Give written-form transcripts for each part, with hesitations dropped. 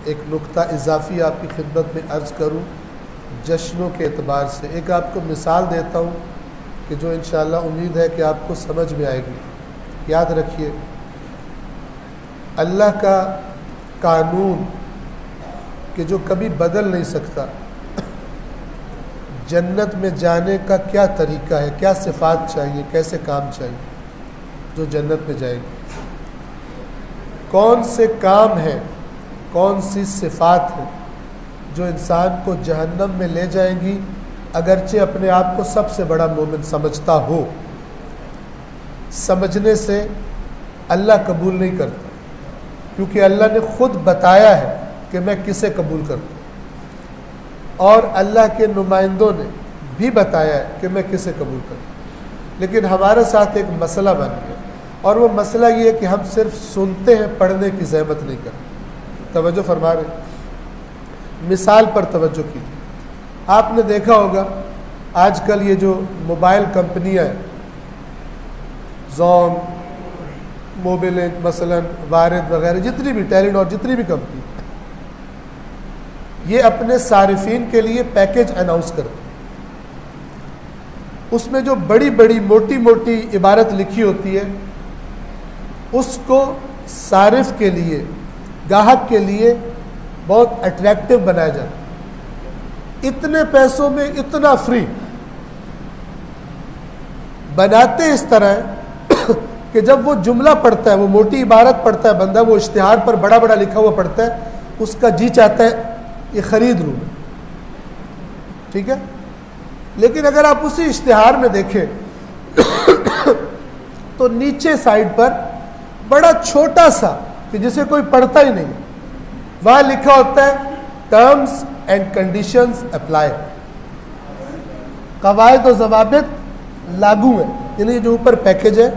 एक नुक्ता इजाफ़ी आपकी खिदमत में अर्ज़ करूँ जश्नों के एतबार से। एक आपको मिसाल देता हूँ कि जो इंशाअल्लाह उम्मीद है कि आपको समझ में आएगी। याद रखिए, अल्लाह का कानून कि जो कभी बदल नहीं सकता, जन्नत में जाने का क्या तरीका है, क्या सिफ़ात चाहिए, कैसे काम चाहिए जो जन्नत में जाएंगे, कौन से काम हैं, कौन सी सिफ़ात है जो इंसान को जहन्नम में ले जाएंगी, अगरचे अपने आप को सबसे बड़ा मोमिन समझता हो। समझने से अल्लाह कबूल नहीं करता, क्योंकि अल्लाह ने ख़ुद बताया है कि मैं किसे कबूल करता हूँ, और अल्लाह के नुमाइंदों ने भी बताया है कि मैं किसे कबूल करता। लेकिन हमारे साथ एक मसला बन गया, और वो मसला ये है कि हम सिर्फ सुनते हैं, पढ़ने की ज़हमत नहीं करते। तवज्जो फरमा रहे, मिसाल पर तवज्जो कीजिए। आपने देखा होगा आजकल ये जो मोबाइल कंपनियां हैं, ज़ोम, मोबिलिंक मसलन, वारिद वगैरह, जितनी भी टेलीनॉर, जितनी भी कंपनी, ये अपने सारिफीन के लिए पैकेज अनाउंस करते हैं। उसमें जो बड़ी बड़ी मोटी मोटी इबारत लिखी होती है, उसको सारिफ के लिए, गाहक के लिए बहुत अट्रैक्टिव बनाया जाता है। इतने पैसों में इतना फ्री बनाते इस तरह कि जब वो जुमला पढ़ता है, वो मोटी इबारत पढ़ता है बंदा, वो इश्तिहार पर बड़ा बड़ा लिखा हुआ पढ़ता है, उसका जी चाहता है ये ख़रीद लूँ, ठीक है। लेकिन अगर आप उसी इश्तिहार में देखें तो नीचे साइड पर बड़ा छोटा सा, कि जिसे कोई पढ़ता ही नहीं, वहाँ लिखा होता है टर्म्स एंड कंडीशंस अप्लाई, कवायद और ज़वाबित लागू है। यानी जो ऊपर पैकेज है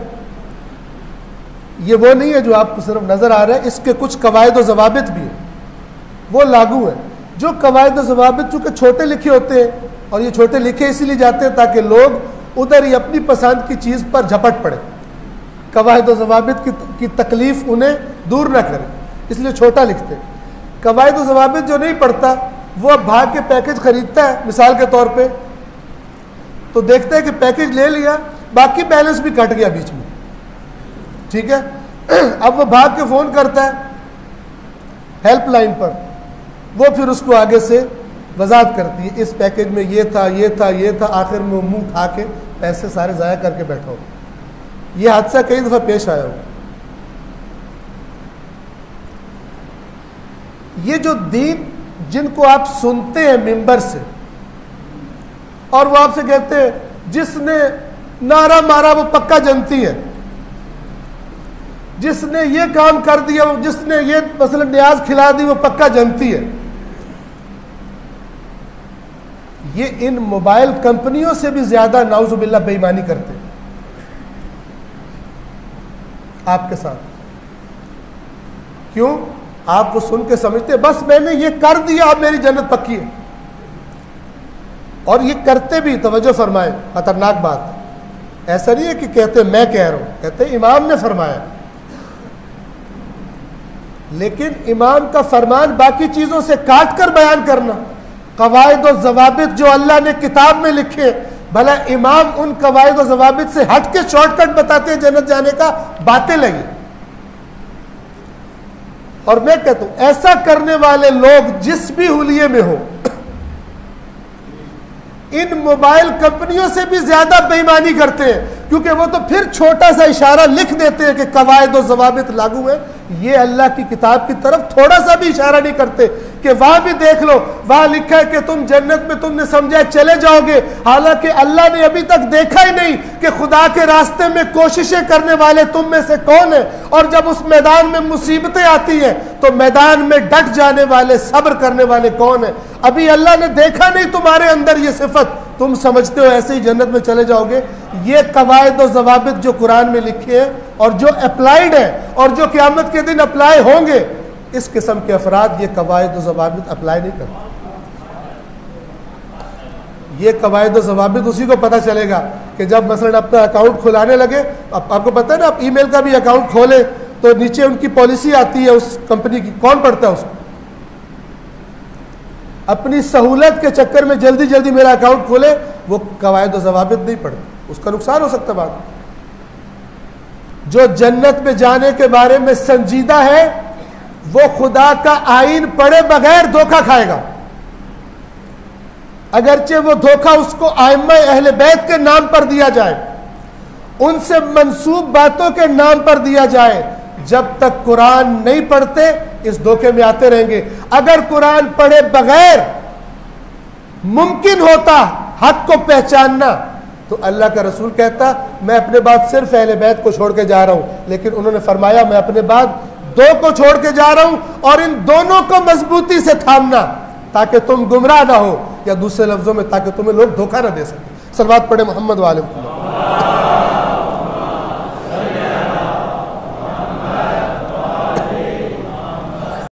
ये वो नहीं है जो आपको सिर्फ नज़र आ रहा है, इसके कुछ कवायद और ज़वाबित भी है, वो लागू है। जो कवायद और ज़वाबित चूँकि छोटे लिखे होते हैं, और ये छोटे लिखे इसीलिए जाते हैं ताकि लोग उधर ही अपनी पसंद की चीज़ पर झपट पड़े, कवायद और ज़वाबित की तकलीफ़ उन्हें दूर ना करे, इसलिए छोटा लिखते हैं। कवायद और ज़वाबित जो नहीं पढ़ता, वो अब भाग के पैकेज ख़रीदता है। मिसाल के तौर पे तो देखता है कि पैकेज ले लिया, बाकी बैलेंस भी कट गया बीच में, ठीक है। अब वो भाग के फ़ोन करता है हेल्पलाइन पर, वो फिर उसको आगे से वजाहत करती है, इस पैकेज में ये था, ये था, ये था, आखिर में मुंह उठा के पैसे सारे ज़ाया करके बैठा हो। ये हादसा कई दफ़ा पेश आया हो। ये जो दीन जिनको आप सुनते हैं मिंबर से, और वो आपसे कहते हैं जिसने नारा मारा वो पक्का जनती है, जिसने ये काम कर दिया, जिसने ये मसलन न्याज खिला दी, वो पक्का जनती है। ये इन मोबाइल कंपनियों से भी ज्यादा नाउजुबिल्लाह बेईमानी करते हैं आपके साथ। क्यों? आप वो सुन के समझते बस मैंने ये कर दिया, अब मेरी जन्नत पक्की है। और ये करते भी, तवज्जो फरमाए, खतरनाक बात है। ऐसा नहीं है कि कहते मैं कह रहा हूं, कहते इमाम ने फरमाया। लेकिन इमाम का फरमान बाकी चीजों से काट कर बयान करना, कवायद और ज़वाबित जो अल्लाह ने किताब में लिखे, भला इमाम उन कवायद और ज़वाबित से हट के शॉर्टकट बताते हैं जन्नत जाने का, बातें लगी। और मैं कहता हूं ऐसा करने वाले लोग जिस भी हुलिये में हो, इन मोबाइल कंपनियों से भी ज्यादा बेईमानी करते हैं, क्योंकि वो तो फिर छोटा सा इशारा लिख देते हैं कि कवायद और ज़वाबित लागू है। ये अल्लाह की किताब की तरफ थोड़ा सा भी इशारा नहीं करते कि वहां भी देख लो, वहां लिखा है कि तुम जन्नत में, तुमने समझा चले जाओगे, हालांकि अल्लाह ने अभी तक देखा ही नहीं कि खुदा के रास्ते में कोशिशें करने वाले तुम में से कौन है, और जब उस मैदान में मुसीबतें आती हैं तो मैदान में डट जाने वाले, सब्र करने वाले कौन है। अभी अल्लाह ने देखा नहीं तुम्हारे अंदर ये सिफत, तुम समझते हो ऐसे ही जन्नत में चले जाओगे। ये कवायद और ज़वाबित जो कुरान में लिखे हैं और जो अप्लाइड है और जो क़यामत के दिन अप्लाई होंगे, इस किस्म के अफराद ये कवायद और ज़वाबित अप्लाई नहीं करते। ये कवायद और ज़वाबित उसी को पता चलेगा कि जब मसलन अपना अकाउंट खुलाने लगे। आपको पता है ना, आप ईमेल का भी अकाउंट खोलें तो नीचे उनकी पॉलिसी आती है उस कंपनी की, कौन पढ़ता है उसको? अपनी सहूलत के चक्कर में जल्दी जल्दी मेरा अकाउंट खोले, वो कवायद और ज़वाबित नहीं पढ़ते, उसका नुकसान हो सकता है बाद। जो जन्नत में जाने के बारे में संजीदा है वो खुदा का आईन पढ़े बगैर धोखा खाएगा, अगरचे वो धोखा उसको आइम्मा अहले बैत के नाम पर दिया जाए, उनसे मंसूब बातों के नाम पर दिया जाए। जब तक कुरान नहीं पढ़ते इस धोखे में आते रहेंगे। अगर कुरान पढ़े बगैर मुमकिन होता हक को पहचानना तो अल्लाह का रसूल कहता मैं अपने बाद सिर्फ अहले बैत को छोड़ के जा रहा हूं, लेकिन उन्होंने फरमाया मैं अपने बाद दो को छोड़ के जा रहा हूं और इन दोनों को मजबूती से थामना ताकि तुम गुमराह ना हो, या दूसरे लफ्जों में ताकि तुम्हें लोग धोखा ना दे सके। सलवात पढ़े मोहम्मद वाले।